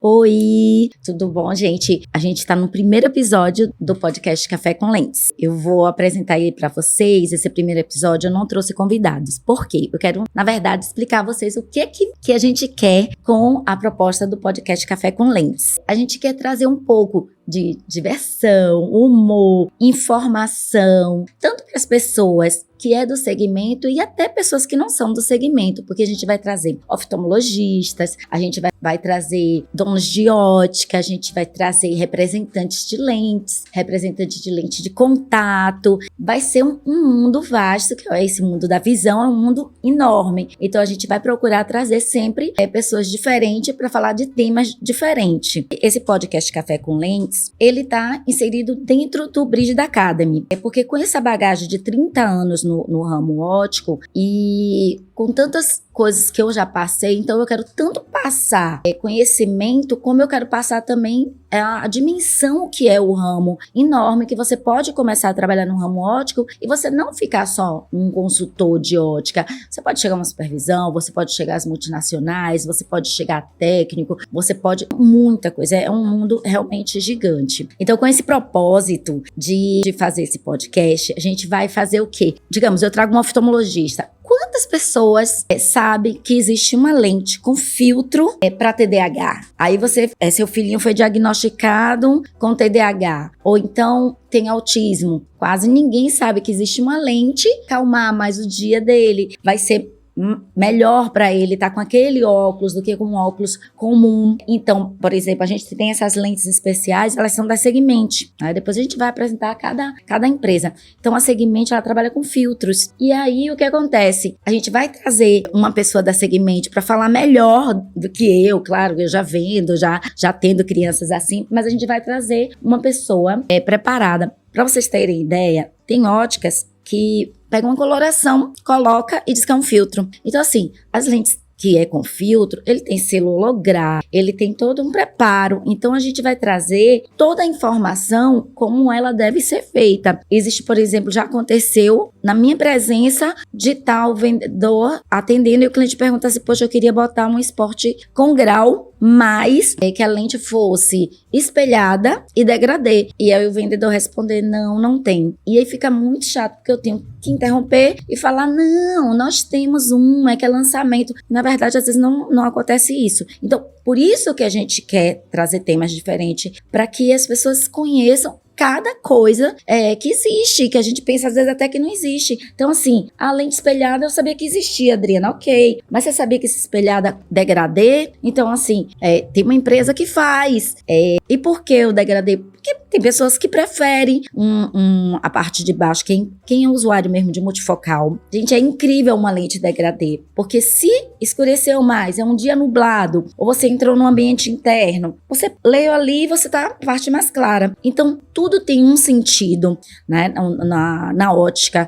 Oi, tudo bom, gente? A gente tá no primeiro episódio do podcast Café com Lentes. Eu vou apresentar aí pra vocês esse primeiro episódio. Eu não trouxe convidados. Por quê? Eu quero, na verdade, explicar a vocês o que a gente quer com a proposta do podcast Café com Lentes. A gente quer trazer um pouco de diversão, humor, informação, tanto para as pessoas que é do segmento e até pessoas que não são do segmento, porque a gente vai trazer oftalmologistas, a gente vai trazer donos de ótica, a gente vai trazer representantes de lentes de contato. Vai ser um mundo vasto, que é esse mundo da visão, é um mundo enorme. Então a gente vai procurar trazer sempre pessoas diferentes para falar de temas diferentes. Esse podcast Café com Lentes, ele tá inserido dentro do Brígida Academy. É porque com essa bagagem de 30 anos no ramo óptico e com tantas coisas que eu já passei, então eu quero tanto passar conhecimento, como eu quero passar também a dimensão que é o ramo enorme, que você pode começar a trabalhar no ramo óptico e você não ficar só um consultor de ótica. Você pode chegar a uma supervisão, você pode chegar às multinacionais, você pode chegar a técnico, você pode muita coisa. É um mundo realmente gigante. Então, com esse propósito de fazer esse podcast, a gente vai fazer o quê? Digamos, eu trago um oftalmologista. Quantas pessoas sabem que existe uma lente com filtro para TDAH? Aí seu filhinho foi diagnosticado com TDAH, ou então tem autismo. Quase ninguém sabe que existe uma lente calmar mais o dia dele. Vai ser melhor para ele estar com aquele óculos do que com um óculos comum. Então, por exemplo, a gente tem essas lentes especiais, elas são da Segmente. Aí depois a gente vai apresentar cada empresa. Então, a Segmente, ela trabalha com filtros. E aí, o que acontece? A gente vai trazer uma pessoa da Segmente para falar melhor do que eu, claro, eu já vendo, já tendo crianças assim, mas a gente vai trazer uma pessoa preparada. Para vocês terem ideia, tem óticas que pega uma coloração, coloca e diz que é um filtro. Então, assim, as lentes que é com filtro, ele tem selo holográfico, ele tem todo um preparo. Então, a gente vai trazer toda a informação como ela deve ser feita. Existe, por exemplo, já aconteceu na minha presença de tal vendedor atendendo e o cliente pergunta assim, poxa, eu queria botar um esporte com grau, mas que a lente fosse espelhada e degradê. E aí o vendedor responder, não tem. E aí fica muito chato, porque eu tenho que interromper e falar, não, nós temos que é lançamento. Na verdade, às vezes não acontece isso. Então, por isso que a gente quer trazer temas diferentes, para que as pessoas conheçam cada coisa que existe, que a gente pensa às vezes até que não existe. Então, assim, a lente espelhada eu sabia que existia, Adriana, ok. Mas você sabia que essa espelhada degradê? Então, assim, tem uma empresa que faz. E por que o degradê? Porque tem pessoas que preferem a parte de baixo. Quem é usuário mesmo de multifocal? Gente, é incrível uma lente degradê. Porque se escureceu mais, é um dia nublado, ou você entrou num ambiente interno, você leu ali e você tá a parte mais clara. Então, tudo tem um sentido, né, na ótica.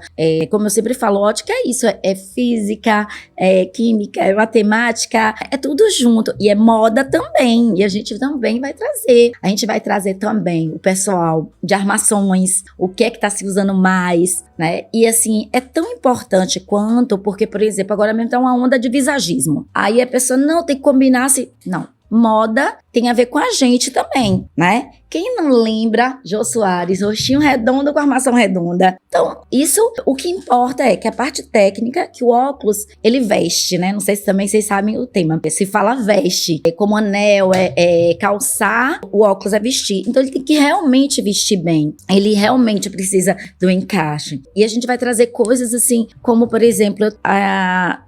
Como eu sempre falo, ótica é isso, é física, é química, é matemática, é tudo junto. E é moda também, e a gente também vai trazer. A gente vai trazer também o pessoal de armações, o que é que tá se usando mais, né? E assim, é tão importante quanto, porque, por exemplo, agora mesmo tá uma onda de visagismo. Aí a pessoa, não, tem que combinar assim. Não. Moda tem a ver com a gente também, né? Quem não lembra Jô Soares, rostinho redondo com armação redonda? Então, isso, o que importa é que a parte técnica, que o óculos, ele veste, né? Não sei se também vocês sabem o tema. Se fala veste, como anel, calçar, o óculos é vestir. Então, ele tem que realmente vestir bem. Ele realmente precisa do encaixe. E a gente vai trazer coisas assim, como, por exemplo,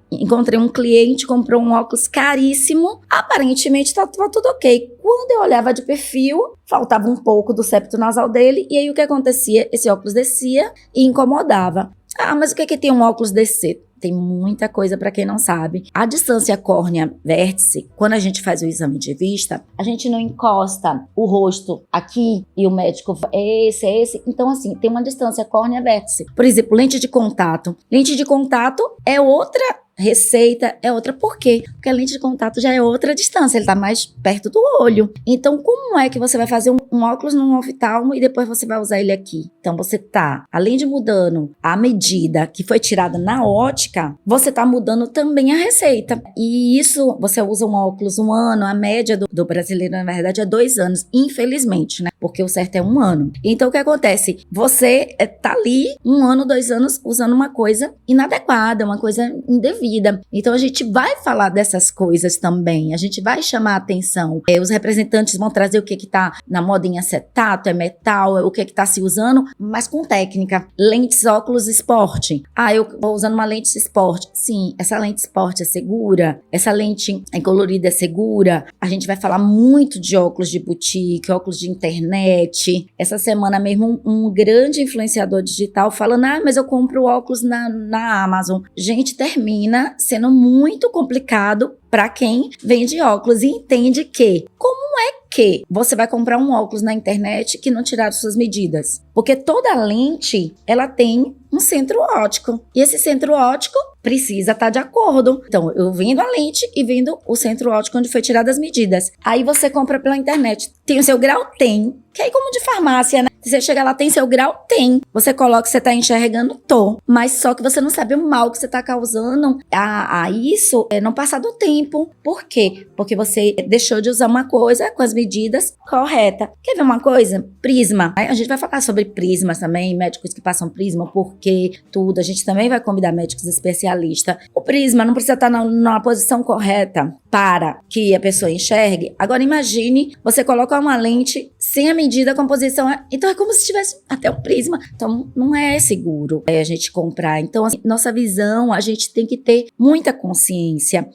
encontrei um cliente, comprou um óculos caríssimo, aparentemente estava tudo ok. Quando eu olhava de perfil, faltava um pouco do septo nasal dele, e aí o que acontecia? Esse óculos descia e incomodava. Ah, mas o que é que tem um óculos descer? Tem muita coisa para quem não sabe. A distância córnea-vértice, quando a gente faz o exame de vista, a gente não encosta o rosto aqui e o médico é esse. Então, assim, tem uma distância córnea-vértice. Por exemplo, lente de contato. Lente de contato é outra receita, é outra. Por quê? Porque a lente de contato já é outra distância, ele tá mais perto do olho. Então, como é que você vai fazer um óculos num oftalmo e depois você vai usar ele aqui. Então você tá, além de mudando a medida que foi tirada na ótica, você tá mudando também a receita. E isso, você usa um óculos 1 ano, a média do brasileiro, na verdade, é 2 anos, infelizmente, né? Porque o certo é 1 ano. Então o que acontece? Você tá ali 1 ano, 2 anos usando uma coisa inadequada, uma coisa indevida. Então a gente vai falar dessas coisas também, a gente vai chamar a atenção. Os representantes vão trazer o que tá na moda em acetato, é metal, o que tá se usando, mas com técnica. Lentes, óculos, esporte. Eu vou usando uma lente esporte. Sim, essa lente esporte é segura? Essa lente colorida é segura? A gente vai falar muito de óculos de boutique, óculos de internet. Essa semana mesmo um grande influenciador digital falando, mas eu compro óculos na Amazon. Gente, termina sendo muito complicado para quem vende óculos e entende que, como é que você vai comprar um óculos na internet que não tiraram suas medidas? Porque toda lente, ela tem um centro óptico. E esse centro óptico precisa estar de acordo. Então, eu vendo a lente e vendo o centro óptico onde foi tiradas as medidas. Aí você compra pela internet. Tem o seu grau? Tem. Que aí como de farmácia, né? Se você chegar lá, tem seu grau? Tem. Você coloca, você tá enxergando? Tô. Mas só que você não sabe o mal que você tá causando a isso não passar do tempo. Por quê? Porque você deixou de usar uma coisa com as medidas corretas. Quer ver uma coisa? Prisma. A gente vai falar sobre prismas também, médicos que passam prisma, porquê, tudo. A gente também vai convidar médicos especialistas. O prisma não precisa estar na posição correta para que a pessoa enxergue. Agora imagine, você coloca uma lente sem a medida, a composição, então é como se tivesse até um prisma. Então não é seguro a gente comprar. Então assim, nossa visão, a gente tem que ter muita consciência.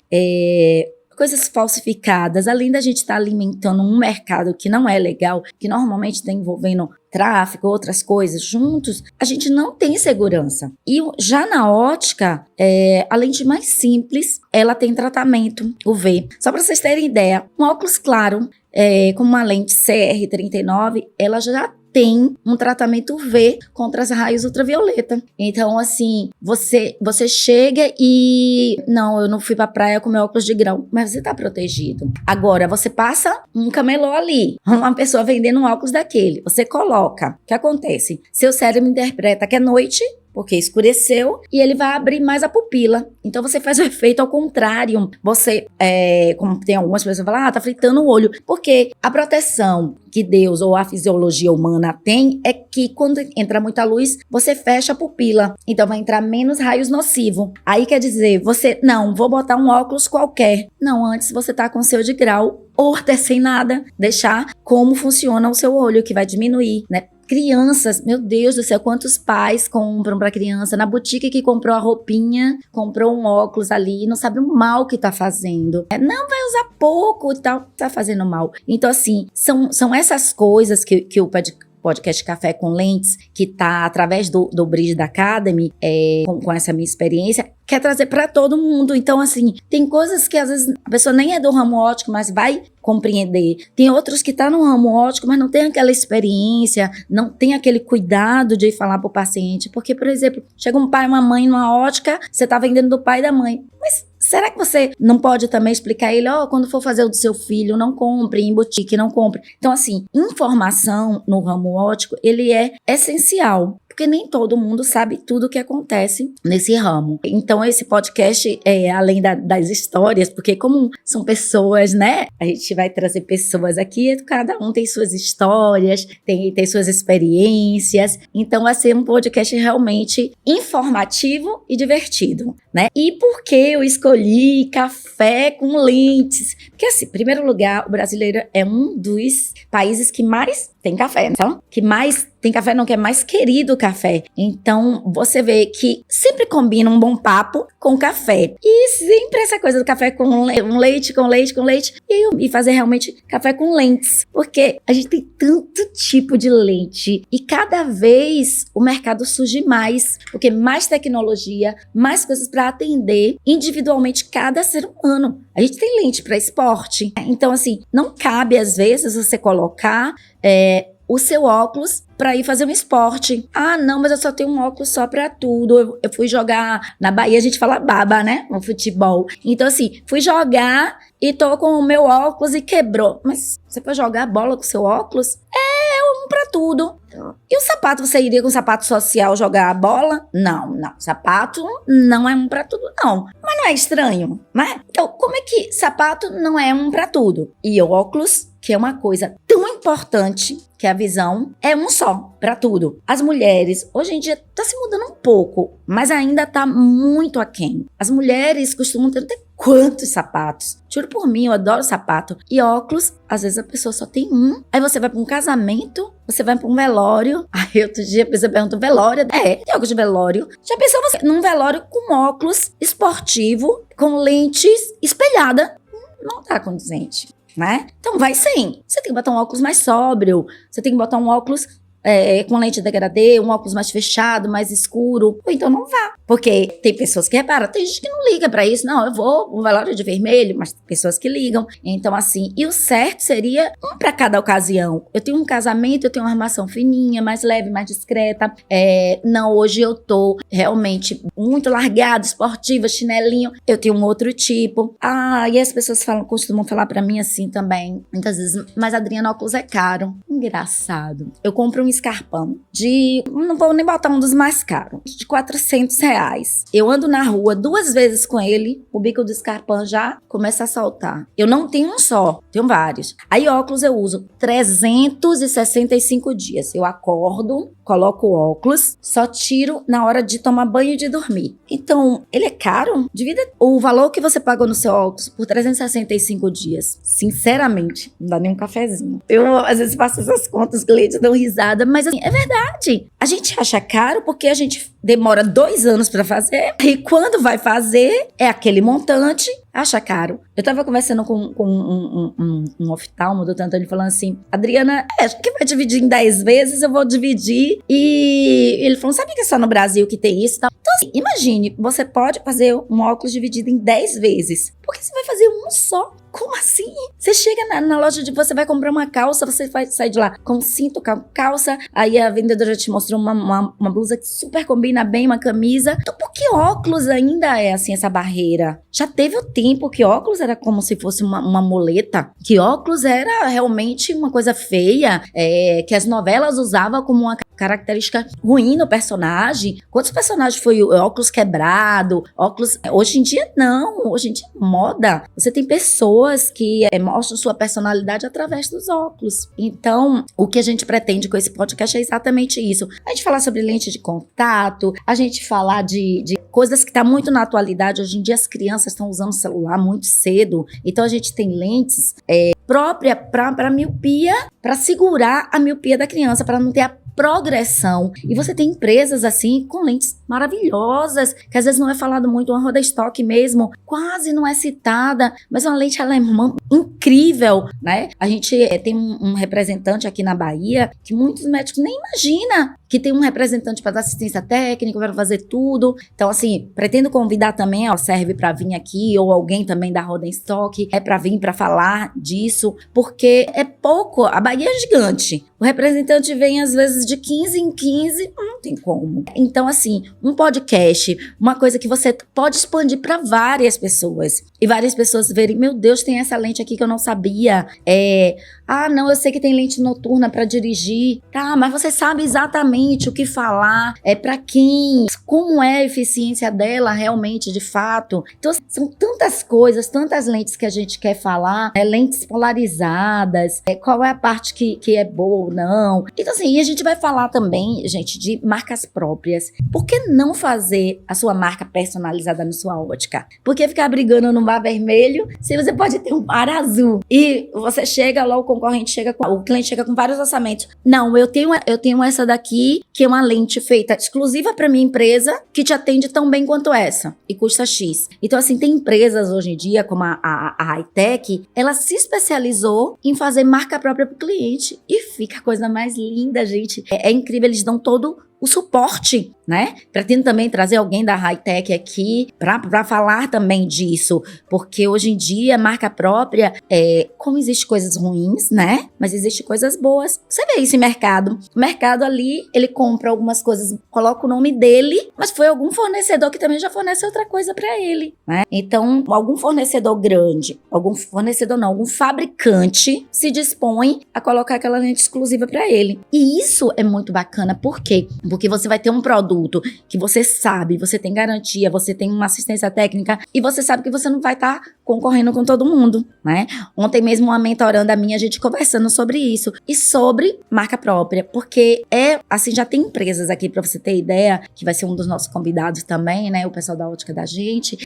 Coisas falsificadas, além da gente estar alimentando um mercado que não é legal, que normalmente está envolvendo tráfico, outras coisas juntos, a gente não tem segurança. E já na ótica, a lente mais simples, ela tem tratamento UV. Só para vocês terem ideia, um óculos claro, como uma lente CR39, ela já tem um tratamento UV contra os raios ultravioleta. Então, assim, você chega e... Não, eu não fui pra praia com meu óculos de grau, mas você tá protegido. Agora, você passa um camelô ali, uma pessoa vendendo um óculos daquele, você coloca. O que acontece? Seu cérebro interpreta que é noite, porque escureceu, e ele vai abrir mais a pupila. Então, você faz o efeito ao contrário. Você, como tem algumas pessoas que falam, tá fritando o olho. Porque a proteção que Deus ou a fisiologia humana tem é que quando entra muita luz, você fecha a pupila. Então, vai entrar menos raios nocivos. Aí quer dizer, você, não, vou botar um óculos qualquer. Não, antes você tá com o seu de grau, ou até sem nada, deixar como funciona o seu olho, que vai diminuir, né? Crianças, meu Deus do céu, quantos pais compram pra criança, na boutique que comprou a roupinha, comprou um óculos ali, não sabe o mal que tá fazendo. Não, vai usar pouco e tal, tá fazendo mal. Então, assim, são essas coisas que o podcast Café com Lentes, que tá através do Bridge da Academy, com essa minha experiência, quer trazer para todo mundo. Então, assim, tem coisas que às vezes a pessoa nem é do ramo óptico, mas vai compreender. Tem outros que tá no ramo óptico, mas não tem aquela experiência, não tem aquele cuidado de falar pro paciente. Porque, por exemplo, chega um pai e uma mãe numa ótica, você tá vendendo do pai e da mãe. Mas será que você não pode também explicar a ele, quando for fazer o do seu filho, não compre em boutique, não compre. Então, assim, informação no ramo óptico, ele é essencial. Porque nem todo mundo sabe tudo o que acontece nesse ramo. Então, esse podcast, além das histórias, porque como são pessoas, né? A gente vai trazer pessoas aqui, cada um tem suas histórias, tem suas experiências. Então, vai ser um podcast realmente informativo e divertido, né? E por que eu escolhi café com lentes? Porque, assim, em primeiro lugar, o brasileiro é um dos países que mais tem café, então, que mais tem café, não, que é mais querido o café. Então, você vê que sempre combina um bom papo com café. E sempre essa coisa do café com leite, e fazer realmente café com lentes. Porque a gente tem tanto tipo de lente e cada vez o mercado surge mais, porque mais tecnologia, mais coisas para atender individualmente cada ser humano. A gente tem lente para esporte. Então, assim, não cabe às vezes você colocar o seu óculos para ir fazer um esporte. Não, mas eu só tenho um óculos só para tudo. Eu fui jogar na Bahia, a gente fala baba, né? No futebol. Então, assim, fui jogar e tô com o meu óculos e quebrou. Mas você foi jogar bola com o seu óculos? pra tudo. E o sapato, você iria com sapato social jogar a bola? Não. Sapato não é um pra tudo, não. Mas não é estranho, né? Então, como é que sapato não é um pra tudo? E óculos, que é uma coisa tão importante, que a visão é um só pra tudo. As mulheres, hoje em dia, tá se mudando um pouco, mas ainda tá muito aquém. As mulheres costumam ter quantos sapatos? Juro por mim, eu adoro sapato. E óculos, às vezes a pessoa só tem um. Aí você vai pra um casamento, você vai pra um velório. Aí outro dia a pessoa pergunta, velório? É, tem óculos de velório. Já pensou você num velório com óculos esportivo, com lentes espelhada? Não tá condizente, né? Então vai sim. Você tem que botar um óculos mais sóbrio. Você tem que botar um óculos com lente degradê, um óculos mais fechado, mais escuro. Ou então não vá. Porque tem pessoas que reparam, tem gente que não liga pra isso. Não, eu vou um velório de vermelho, mas tem pessoas que ligam. Então assim, e o certo seria um pra cada ocasião. Eu tenho um casamento, eu tenho uma armação fininha, mais leve, mais discreta. Não, hoje eu tô realmente muito largada, esportiva, chinelinho. Eu tenho um outro tipo. E as pessoas costumam falar pra mim assim também, muitas vezes, mas Adriana, óculos é caro. Engraçado. Eu compro um escarpão não vou nem botar um dos mais caros, de R$400. Eu ando na rua 2 vezes com ele, o bico do escarpão já começa a saltar. Eu não tenho um só, tenho vários. Aí óculos eu uso 365 dias. Eu acordo, coloco o óculos, só tiro na hora de tomar banho e de dormir. Então, ele é caro? Divida o valor que você pagou no seu óculos por 365 dias. Sinceramente, não dá nem um cafezinho. Eu, às vezes, faço essas contas, os clientes dão risada, mas assim, é verdade. A gente acha caro porque a gente demora 2 anos pra fazer, e quando vai fazer, é aquele montante, acha caro. Eu tava conversando com um oftalmo, o doutor Antônio, falando assim, Adriana, acho que vai dividir em 10 vezes, eu vou dividir. E ele falou, sabe que é só no Brasil que tem isso? Então, assim, imagine, você pode fazer um óculos dividido em 10 vezes. Porque você vai fazer um só. Como assim? Você chega na loja você vai comprar uma calça, você vai sair de lá com cinto, com calça, aí a vendedora te mostrou uma blusa que super combina bem, uma camisa. Então por que óculos ainda é assim, essa barreira? Já teve o tempo que óculos era como se fosse uma muleta, que óculos era realmente uma coisa feia, que as novelas usavam como uma característica ruim no personagem. Quantos personagens foi óculos quebrado, óculos... Hoje em dia não, hoje em dia é moda. Você tem pessoas que mostram sua personalidade através dos óculos. Então, o que a gente pretende com esse podcast é exatamente isso. A gente falar sobre lente de contato, a gente falar de coisas que tá muito na atualidade. Hoje em dia as crianças estão usando celular muito cedo, então a gente tem lentes própria para miopia, para segurar a miopia da criança, para não ter a progressão. E você tem empresas assim com lentes maravilhosas, que às vezes não é falado muito, uma Roda Stock mesmo, quase não é citada, mas uma lente alemã incrível, né? A gente tem um representante aqui na Bahia que muitos médicos nem imaginam que tem um representante para dar assistência técnica, para fazer tudo. Então, assim, pretendo convidar também, serve para vir aqui, ou alguém também da Roda Stock, para vir para falar disso, porque é pouco, a Bahia é gigante. O representante vem às vezes de 15 em 15, não tem como. Então, assim, um podcast, uma coisa que você pode expandir para várias pessoas. E várias pessoas verem, meu Deus, tem essa lente aqui que eu não sabia. Não, eu sei que tem lente noturna para dirigir. Tá, mas você sabe exatamente o que falar, para quem, como é a eficiência dela realmente, de fato. Então, são tantas coisas, tantas lentes que a gente quer falar, lentes polarizadas, qual é a parte que é boa ou não. Então, assim, e a gente vai falar também, gente, de marcas próprias. Por que não fazer a sua marca personalizada na sua ótica? Por que ficar brigando no bar vermelho se você pode ter um bar azul? E você chega lá, o cliente chega com vários orçamentos. Não, eu tenho essa daqui, que é uma lente feita exclusiva para minha empresa, que te atende tão bem quanto essa, e custa X. Então, assim, tem empresas hoje em dia, como a Hightech, ela se especializou em fazer marca própria pro cliente, e fica a coisa mais linda, gente. É incrível, eles dão todo o suporte, né? Pretendo também trazer alguém da Hightech aqui para falar também disso, porque hoje em dia marca própria, como existe coisas ruins, né? Mas existe coisas boas. Você vê isso em mercado. O mercado ali, ele compra algumas coisas, coloca o nome dele, mas foi algum fornecedor que também já fornece outra coisa para ele, né? Então, algum fornecedor grande, algum fabricante se dispõe a colocar aquela lente exclusiva para ele. E isso é muito bacana. Por quê? Porque você vai ter um produto que você sabe, você tem garantia, você tem uma assistência técnica e você sabe que você não vai estar concorrendo com todo mundo, né? Ontem mesmo uma mentoranda minha, a gente conversando sobre isso e sobre marca própria, porque assim, já tem empresas aqui, pra você ter ideia, que vai ser um dos nossos convidados também, né? O pessoal da ótica da gente.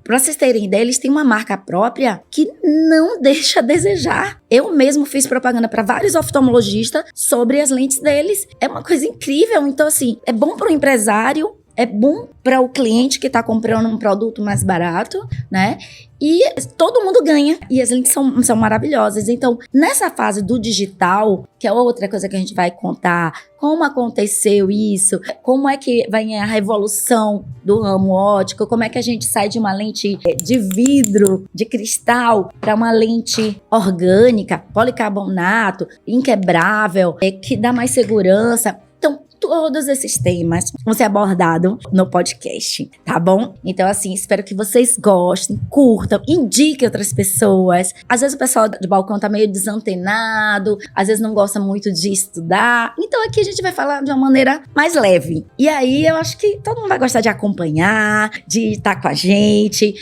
Pra vocês terem ideia, eles têm uma marca própria que não deixa a desejar. Eu mesmo fiz propaganda para vários oftalmologistas sobre as lentes deles. É uma coisa incrível. Então, assim, é bom para o empresário, é bom para o cliente que está comprando um produto mais barato, né? E todo mundo ganha. E as lentes são maravilhosas. Então, nessa fase do digital, que é outra coisa que a gente vai contar, como aconteceu isso, como é que vai a revolução do ramo óptico, como é que a gente sai de uma lente de vidro, de cristal, para uma lente orgânica, policarbonato, inquebrável, que dá mais segurança. Então, todos esses temas vão ser abordados no podcast, tá bom? Então, assim, espero que vocês gostem, curtam, indiquem outras pessoas. Às vezes o pessoal de balcão tá meio desantenado, às vezes não gosta muito de estudar. Então, aqui a gente vai falar de uma maneira mais leve. E aí, eu acho que todo mundo vai gostar de acompanhar, de estar com a gente,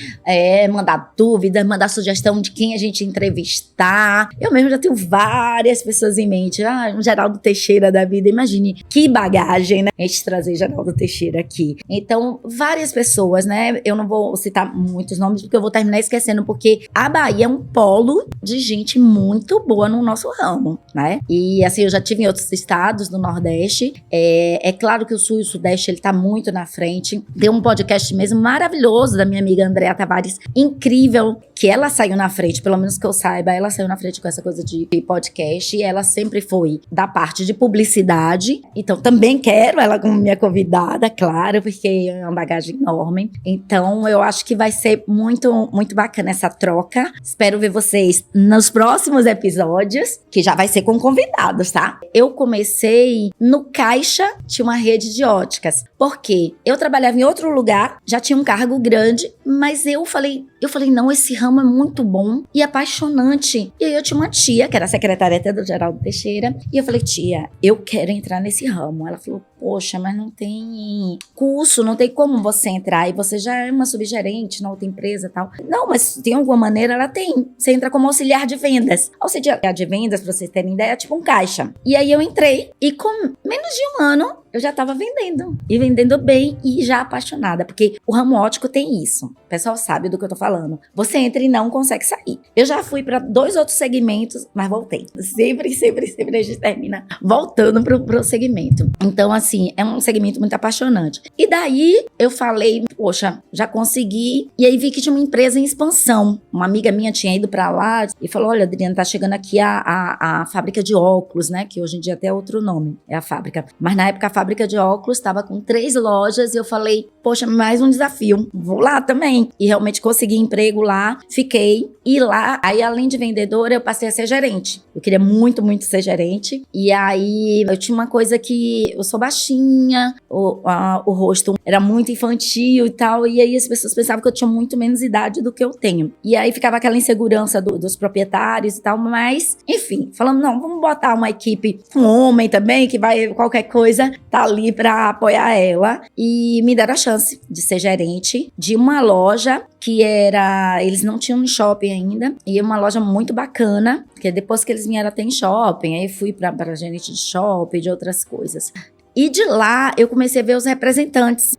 mandar dúvida, mandar sugestão de quem a gente entrevistar. Eu mesmo já tenho várias pessoas em mente. Um Geraldo Teixeira da vida, imagine que bagagem, né? A gente trazer Geraldo Teixeira aqui. Então, várias pessoas, né? Eu não vou citar muitos nomes, porque eu vou terminar esquecendo, porque a Bahia é um polo de gente muito boa no nosso ramo, né? E, assim, eu já tive em outros estados do Nordeste. É claro que o Sul e o Sudeste, ele tá muito na frente. Tem um podcast mesmo maravilhoso da minha amiga Andréa Tavares, incrível, que ela saiu na frente, pelo menos que eu saiba, ela saiu na frente com essa coisa de podcast, e ela sempre foi da parte de publicidade. Então, também quero ela como minha convidada, claro, porque é uma bagagem enorme. Então, eu acho que vai ser muito, muito bacana essa troca. Espero ver vocês nos próximos episódios, que já vai ser com convidados, tá? Eu comecei no Caixa, tinha uma rede de óticas. Por quê? Eu trabalhava em outro lugar, já tinha um cargo grande, mas eu falei, não, esse ramo é muito bom e apaixonante. E aí eu tinha uma tia, que era a secretária até do Geraldo Teixeira, e eu falei, tia, eu quero entrar nesse ramo. Ela falou, poxa, mas não tem curso, não tem como você entrar, e você já é uma subgerente na outra empresa e tal. Não, mas tem alguma maneira, ela tem. Você entra como auxiliar de vendas. Auxiliar de vendas, pra vocês terem ideia, é tipo um caixa. E aí eu entrei, e com menos de um ano, eu já tava vendendo. E vendendo bem, e já apaixonada. Porque o ramo óptico tem isso. O pessoal sabe do que eu tô falando. Você entra e não consegue sair. Eu já fui pra 2 outros segmentos, mas voltei. Sempre a gente termina voltando pro segmento. Então, assim, é um segmento muito apaixonante. E daí, eu falei, poxa, já consegui. E aí vi que tinha uma empresa em expansão. Uma amiga minha tinha ido pra lá e falou, olha, Adriana, tá chegando aqui a fábrica de óculos, né? Que hoje em dia até é outro nome, é a fábrica. Mas na época a fábrica de óculos estava com 3 lojas e eu falei, poxa, mais um desafio, vou lá também. E realmente consegui emprego lá, fiquei. E lá, aí além de vendedora, eu passei a ser gerente. Eu queria muito, muito ser gerente. E aí, eu tinha uma coisa que eu sou baixinha, o rosto era muito infantil e tal. E aí as pessoas pensavam que eu tinha muito menos idade do que eu tenho. E aí ficava aquela insegurança dos proprietários e tal. Mas, enfim, falando, não, vamos botar uma equipe, um homem também, que vai, qualquer coisa, tá ali pra apoiar ela. E me deram a chance de ser gerente de uma loja que eles não tinham no shopping ainda, e é uma loja muito bacana, que depois que eles vieram até em shopping, aí fui pra gerente de shopping, de outras coisas. E de lá, eu comecei a ver os representantes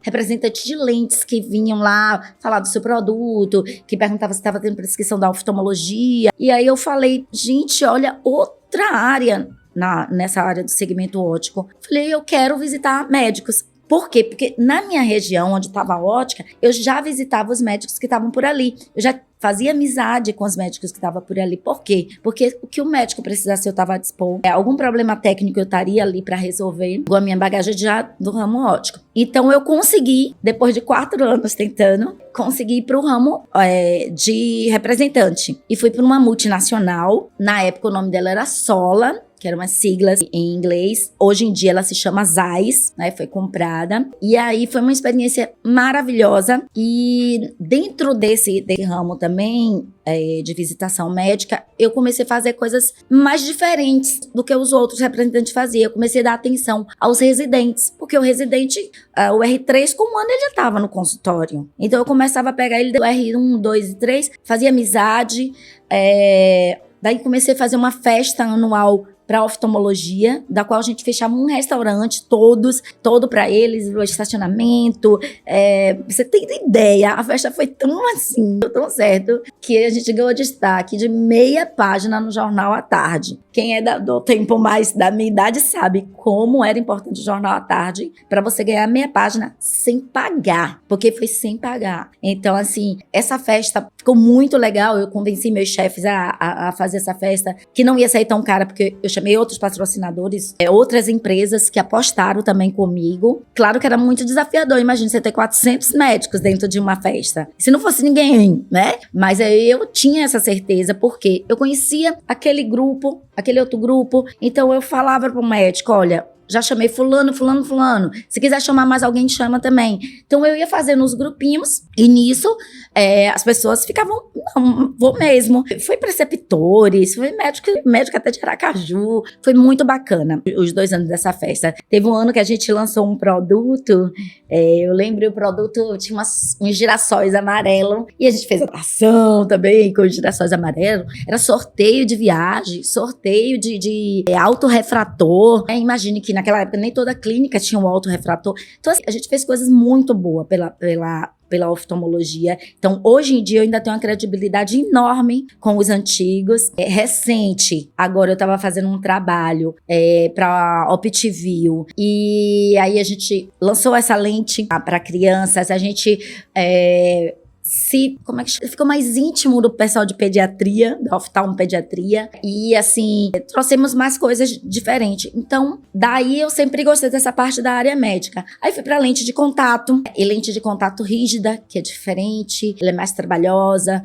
de lentes que vinham lá falar do seu produto, que perguntavam se estava tendo prescrição da oftalmologia. E aí eu falei, gente, olha, outra área nessa área do segmento óptico. Falei, eu quero visitar médicos. Por quê? Porque na minha região, onde estava a ótica, eu já visitava os médicos que estavam por ali. Eu já fazia amizade com os médicos que estavam por ali. Por quê? Porque o que o médico precisasse eu estava a dispor. Algum problema técnico eu estaria ali para resolver com a minha bagagem já do ramo óptico. Então eu consegui, depois de 4 anos tentando, consegui ir para o ramo de representante. E fui para uma multinacional. Na época o nome dela era Sola, que eram umas siglas em inglês. Hoje em dia ela se chama Zeiss, né? Foi comprada. E aí foi uma experiência maravilhosa. E dentro desse ramo também, de visitação médica, eu comecei a fazer coisas mais diferentes do que os outros representantes faziam. Eu comecei a dar atenção aos residentes, porque o residente, o R3, com 1 ano ele já estava no consultório. Então eu começava a pegar ele do R1, 2 e 3, fazia amizade. Daí comecei a fazer uma festa anual para oftalmologia, da qual a gente fechava um restaurante todo para eles, o estacionamento. Você tem ideia, a festa foi tão assim, tão certo, que a gente ganhou destaque de meia página no Jornal à Tarde. Quem é do tempo mais da minha idade sabe como era importante o Jornal à Tarde para você ganhar meia página sem pagar, porque foi sem pagar. Então, assim, essa festa ficou muito legal. Eu convenci meus chefes a fazer essa festa, que não ia sair tão cara, porque eu chamei outros patrocinadores, outras empresas que apostaram também comigo. Claro que era muito desafiador. Imagina você ter 400 médicos dentro de uma festa. Se não fosse ninguém, né? Mas eu tinha essa certeza, porque eu conhecia aquele grupo, aquele outro grupo. Então eu falava pro médico, olha, já chamei fulano. Se quiser chamar mais alguém, chama também. Então eu ia fazendo os grupinhos e nisso as pessoas ficavam, não, vou mesmo. Foi preceptores, foi médico até de Aracaju. Foi muito bacana os 2 anos dessa festa. Teve um ano que a gente lançou um produto, eu lembro, o produto tinha uns girassóis amarelos e a gente fez atração também com os girassóis amarelos. Era sorteio de viagem, sorteio de autorrefrator. Imagine que naquela época nem toda clínica tinha um autorrefrator. Então, assim, a gente fez coisas muito boas pela oftalmologia. Então, hoje em dia, eu ainda tenho uma credibilidade enorme com os antigos. Recente, agora eu estava fazendo um trabalho para Optiview, e aí a gente lançou essa lente para crianças. A gente ficou mais íntimo do pessoal de pediatria, da oftalmopediatria, e assim, trouxemos mais coisas diferentes. Então, daí eu sempre gostei dessa parte da área médica. Aí fui pra lente de contato, e lente de contato rígida, que é diferente, ela é mais trabalhosa,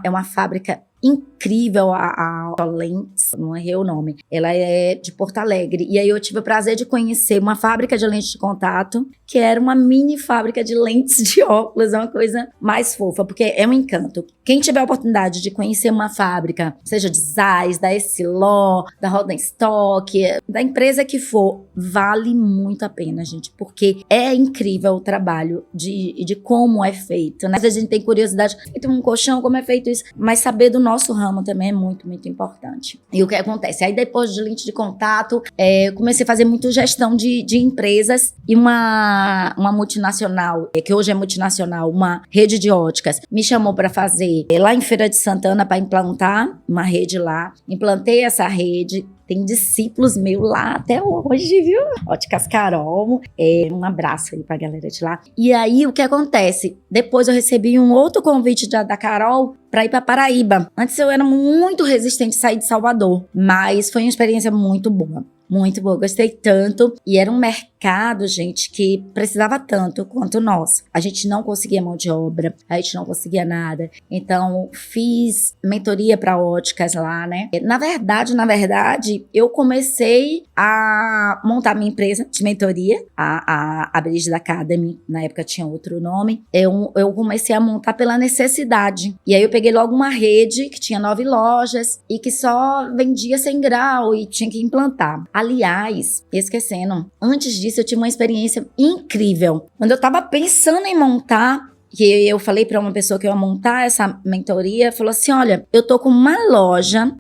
é uma fábrica incrível, a Lentes, não errei o nome. Ela é de Porto Alegre. E aí eu tive o prazer de conhecer uma fábrica de lentes de contato, que era uma mini fábrica de lentes de óculos, uma coisa mais fofa, porque é um encanto. Quem tiver a oportunidade de conhecer uma fábrica, seja de Zeiss, da Essilor, da Rodenstock, da empresa que for, vale muito a pena, gente, porque é incrível o trabalho de como é feito, né? Às vezes a gente tem curiosidade, feito um colchão, como é feito isso, mas saber do nosso ramo também é muito, muito importante. E o que acontece? Aí depois de lente de contato, eu comecei a fazer muito gestão de empresas, e uma multinacional, que hoje é multinacional, uma rede de óticas, me chamou para fazer lá em Feira de Santana, para implantar uma rede lá. Implantei essa rede. Tem discípulos meus lá até hoje, viu? Óticas Carol. Um abraço aí pra galera de lá. E aí, o que acontece? Depois eu recebi um outro convite da Carol pra ir pra Paraíba. Antes eu era muito resistente a sair de Salvador, mas foi uma experiência muito boa. Muito boa, gostei tanto. E era um mercado, gente, que precisava tanto quanto nós. A gente não conseguia mão de obra, a gente não conseguia nada. Então, fiz mentoria para óticas lá, né? Na verdade, eu comecei a montar minha empresa de mentoria, a Brigida Academy, na época tinha outro nome. Eu comecei a montar pela necessidade. E aí eu peguei logo uma rede que tinha 9 lojas e que só vendia 100 grau e tinha que implantar. Aliás, esquecendo, antes disso eu tive uma experiência incrível. Quando eu tava pensando em montar, que eu falei para uma pessoa que eu ia montar essa mentoria, falou assim, olha, eu tô com uma loja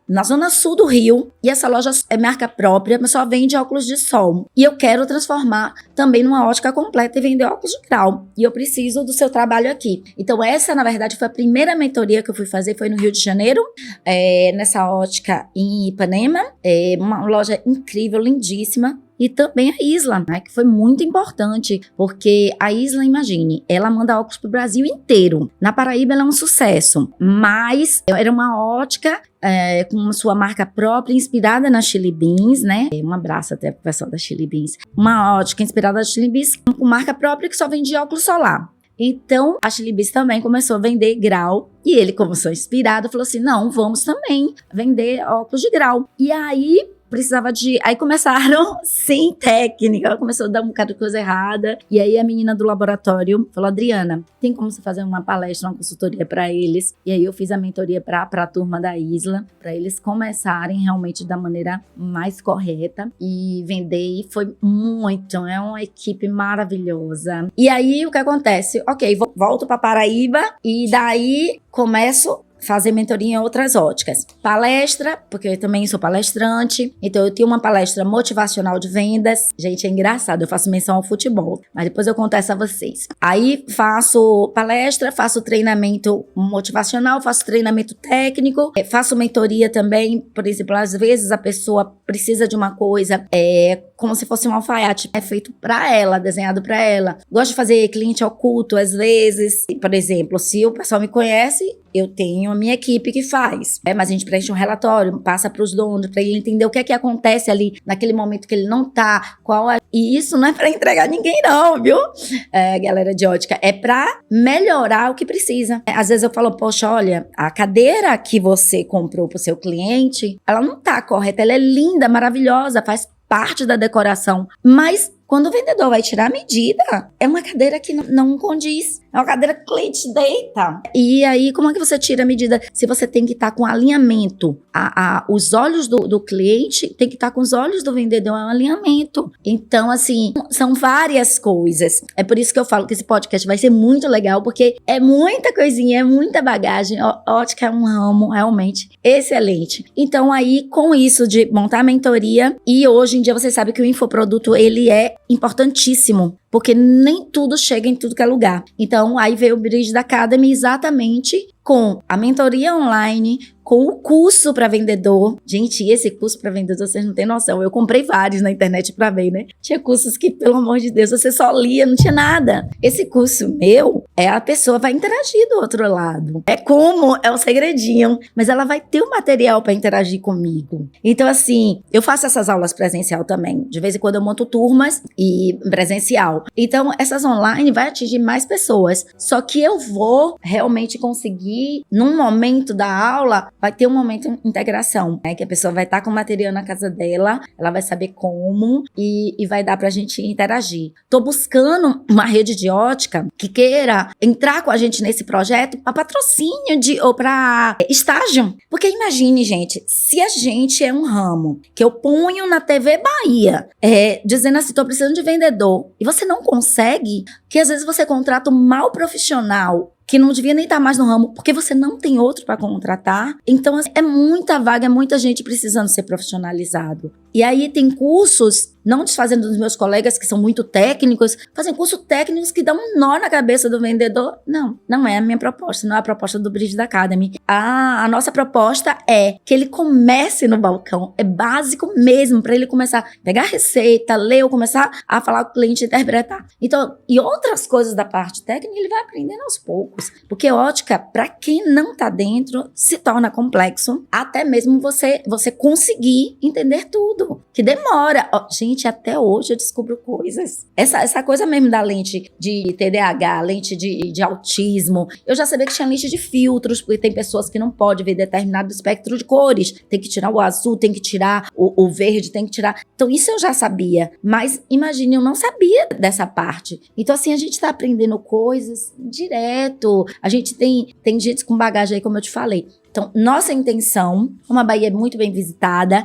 na zona sul do Rio, e essa loja é marca própria, mas só vende óculos de sol. E eu quero transformar também numa ótica completa e vender óculos de grau. E eu preciso do seu trabalho aqui. Então essa, na verdade, foi a primeira mentoria que eu fui fazer, foi no Rio de Janeiro, nessa ótica em Ipanema. Uma loja incrível, lindíssima. e também a Isla, né, que foi muito importante, porque a Isla, imagine, ela manda óculos pro Brasil inteiro. Na Paraíba ela é um sucesso, mas era uma ótica com sua marca própria, inspirada na Chili Beans, né? Um abraço até pro pessoal da Chili Beans. Uma ótica inspirada na Chili Beans, com marca própria que só vendia óculos solar. Então, a Chili Beans também começou a vender grau. E ele, como sou inspirado, falou assim, não, vamos também vender óculos de grau. E aí, precisava de... Aí começaram sem técnica, começou a dar um bocado de coisa errada. E aí a menina do laboratório falou, Adriana, tem como você fazer uma palestra, uma consultoria para eles? E aí eu fiz a mentoria para a turma da Isla, para eles começarem realmente da maneira mais correta e vender. E foi muito, é uma equipe maravilhosa. E aí o que acontece? Ok, volto para Paraíba e daí começo fazer mentoria em outras óticas. Palestra, porque eu também sou palestrante, então eu tenho uma palestra motivacional de vendas. Gente, é engraçado, eu faço menção ao futebol, mas depois eu conto essa a vocês. Aí faço palestra, faço treinamento motivacional, faço treinamento técnico, faço mentoria também. Por exemplo, às vezes a pessoa precisa de uma coisa, como se fosse um alfaiate, feito para ela, desenhado para ela. Gosto de fazer cliente oculto, às vezes. Por exemplo, se o pessoal me conhece, eu tenho a minha equipe que faz, mas a gente preenche um relatório, passa para os donos, para ele entender o que é que acontece ali, naquele momento que ele não tá, e isso não é para entregar ninguém não, viu? Galera de ótica, é para melhorar o que precisa. Às vezes eu falo, poxa, olha, a cadeira que você comprou pro seu cliente, ela não tá correta, ela é linda, maravilhosa, faz parte da decoração, mas quando o vendedor vai tirar a medida, é uma cadeira que não condiz. É uma cadeira que o cliente deita. E aí, como é que você tira a medida? Se você tem que estar com alinhamento, os olhos do cliente tem que estar com os olhos do vendedor, é um alinhamento. Então, assim, são várias coisas. É por isso que eu falo que esse podcast vai ser muito legal, porque é muita coisinha, é muita bagagem. Ótica é um ramo realmente excelente. Então, aí, com isso de montar a mentoria, e hoje em dia você sabe que o infoproduto, ele é importantíssimo, porque nem tudo chega em tudo que é lugar. Então, aí veio o Bridge da Academy exatamente com a mentoria online, com o curso para vendedor. Gente, esse curso para vendedor, vocês não têm noção. Eu comprei vários na internet para ver, né? Tinha cursos que, pelo amor de Deus, você só lia, não tinha nada. Esse curso meu, a pessoa vai interagir do outro lado. É um segredinho, mas ela vai ter o material para interagir comigo. Então, assim, eu faço essas aulas presencial também. De vez em quando eu monto turmas e presencial. Então, essas online vai atingir mais pessoas. Só que eu vou realmente conseguir, num momento da aula, vai ter um momento de integração, né? Que a pessoa vai estar com o material na casa dela, ela vai saber como e vai dar pra gente interagir. Tô buscando uma rede de ótica que queira entrar com a gente nesse projeto para patrocínio ou para estágio. Porque imagine, gente, se a gente é um ramo que eu ponho na TV Bahia, dizendo assim, tô precisando de vendedor, e você não consegue, que às vezes você contrata um mau profissional que não devia nem estar mais no ramo, porque você não tem outro para contratar. Então, assim, é muita vaga, é muita gente precisando ser profissionalizado. E aí tem cursos, não desfazendo dos meus colegas que são muito técnicos, fazem cursos técnicos que dão um nó na cabeça do vendedor. Não é a minha proposta, não é a proposta do Bridge da Academy. A nossa proposta é que ele comece no balcão, é básico mesmo, para ele começar a pegar a receita, ler, ou começar a falar com o cliente, interpretar. Então, e outras coisas da parte técnica, ele vai aprendendo aos poucos. Porque ótica, para quem não tá dentro, se torna complexo, até mesmo você conseguir entender tudo, que demora. Gente, até hoje eu descubro coisas. Essa coisa mesmo da lente de TDAH, lente de autismo, eu já sabia que tinha lente de filtros, porque tem pessoas que não podem ver determinado espectro de cores, tem que tirar o azul, tem que tirar o verde, tem que tirar. Então isso eu já sabia, mas imagine, eu não sabia dessa parte. Então assim, a gente tá aprendendo coisas direto. A gente tem gente com bagagem aí, como eu te falei. Então, nossa intenção, uma Bahia muito bem visitada,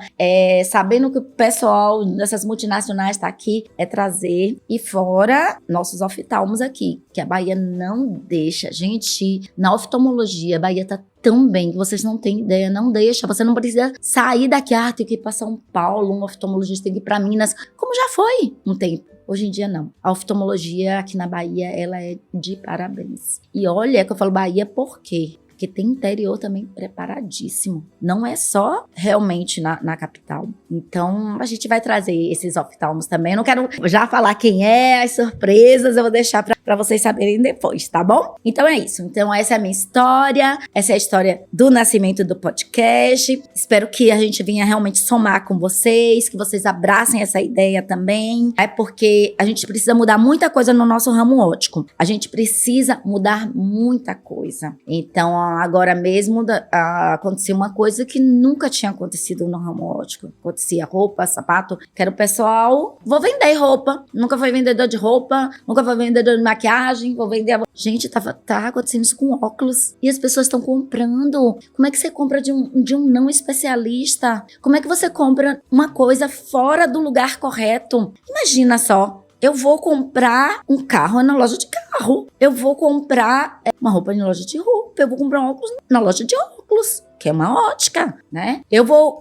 sabendo que o pessoal dessas multinacionais está aqui, é trazer, e fora nossos oftalmos aqui, que a Bahia não deixa. Gente, na oftalmologia, a Bahia tá tão bem que vocês não têm ideia, não deixa. Você não precisa sair daqui, tem que ir para São Paulo, um oftalmologista tem que ir para Minas, como já foi um tempo. Hoje em dia, não. A oftalmologia aqui na Bahia, ela é de parabéns. E olha que eu falo Bahia por quê? porque tem interior também preparadíssimo. Não é só realmente na capital. Então, a gente vai trazer esses oftalmos também. Eu não quero já falar quem é, as surpresas, eu vou deixar pra vocês saberem depois, tá bom? Então é isso. Então essa é a minha história, essa é a história do nascimento do podcast. Espero que a gente venha realmente somar com vocês, que vocês abracem essa ideia também. É porque a gente precisa mudar muita coisa no nosso ramo óptico. A gente precisa mudar muita coisa. Então agora mesmo aconteceu uma coisa que nunca tinha acontecido no ramo óptico. Acontecia roupa, sapato, que era o pessoal, vou vender roupa. Nunca foi vendedor de roupa, nunca foi vendedor de maquiagem, vou vender. Gente, tá acontecendo isso com óculos e as pessoas estão comprando. Como é que você compra de um não especialista? Como é que você compra uma coisa fora do lugar correto? Imagina só. Eu vou comprar um carro na loja de carro. Eu vou comprar uma roupa na loja de roupa. Eu vou comprar um óculos na loja de óculos, que é uma ótica, né? Eu vou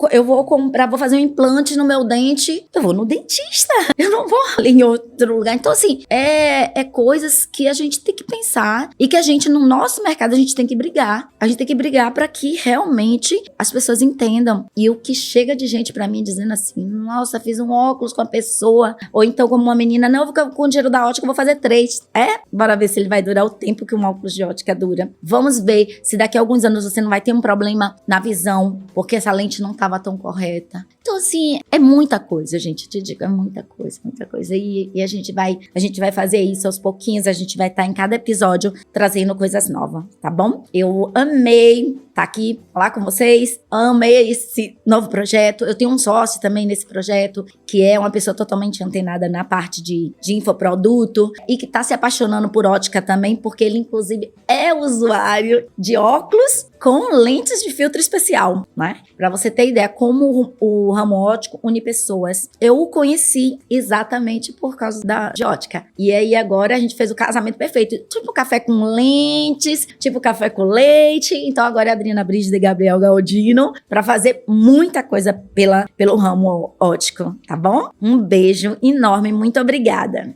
comprar, vou fazer um implante no meu dente, eu vou no dentista. Eu não vou ali em outro lugar. Então, assim, é coisas que a gente tem que pensar e que a gente, no nosso mercado, a gente tem que brigar. A gente tem que brigar para que realmente as pessoas entendam. E o que chega de gente pra mim dizendo assim, nossa, fiz um óculos com a pessoa, ou então como uma menina, não, eu vou com o dinheiro da ótica, eu vou fazer 3. Bora ver se ele vai durar o tempo que um óculos de ótica dura. Vamos ver se daqui a alguns anos você não vai ter um problema na visão, porque essa lente não estava tão correta. Então, assim, é muita coisa, gente. Eu te digo, é muita coisa, muita coisa. E a gente vai fazer isso aos pouquinhos, a gente vai estar em cada episódio trazendo coisas novas, tá bom? Eu amei estar aqui, falar com vocês, amei esse novo projeto. Eu tenho um sócio também nesse projeto, que é uma pessoa totalmente antenada na parte de infoproduto e que está se apaixonando por ótica também, porque ele, inclusive, é usuário de óculos com lentes de filtro especial, né? Pra você ter ideia como o ramo óptico une pessoas. Eu o conheci exatamente por causa de ótica. E aí agora a gente fez o casamento perfeito. Tipo café com lentes, tipo café com leite. Então agora é a Adriana Brígida e Gabriel Galdino pra fazer muita coisa pelo ramo óptico, tá bom? Um beijo enorme, muito obrigada.